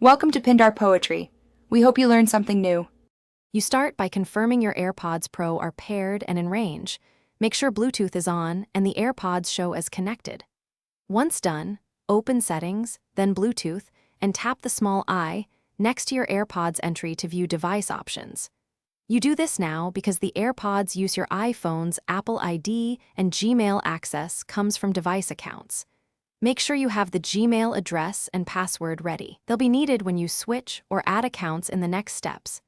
Welcome to Pindar Poetry. We hope you learned something new. You start by confirming your AirPods Pro are paired and in range. Make sure Bluetooth is on and the AirPods show as connected. Once done, open Settings, then Bluetooth, and tap the small I next to your AirPods entry to view device options. You do this now because the AirPods use your iPhone's Apple ID and Gmail access comes from device accounts. Make sure you have the Gmail address and password ready. They'll be needed when you switch or add accounts in the next steps.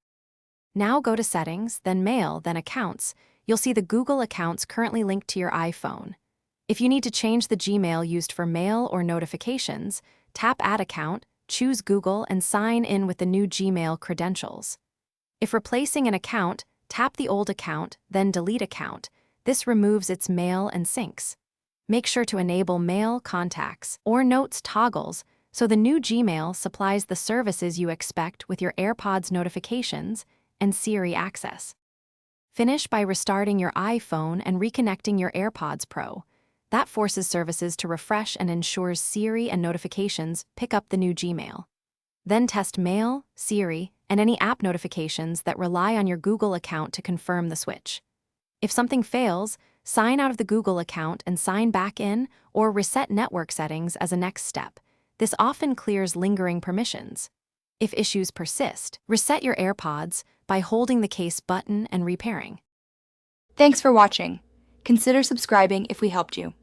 Now go to Settings, then Mail, then Accounts. You'll see the Google accounts currently linked to your iPhone. If you need to change the Gmail used for mail or notifications, tap Add Account, choose Google, and sign in with the new Gmail credentials. If replacing an account, tap the old account, then Delete Account. This removes its mail and syncs. Make sure to enable Mail Contacts or Notes toggles so the new Gmail supplies the services you expect with your AirPods notifications and Siri access. Finish by restarting your iPhone and reconnecting your AirPods Pro. That forces services to refresh and ensures Siri and notifications pick up the new Gmail. Then test Mail, Siri, and any app notifications that rely on your Google account to confirm the switch. If something fails, sign out of the Google account and sign back in or reset network settings as a next step. This often clears lingering permissions. If issues persist, reset your AirPods by holding the case button and repairing. Thanks for watching. Consider subscribing if we helped you.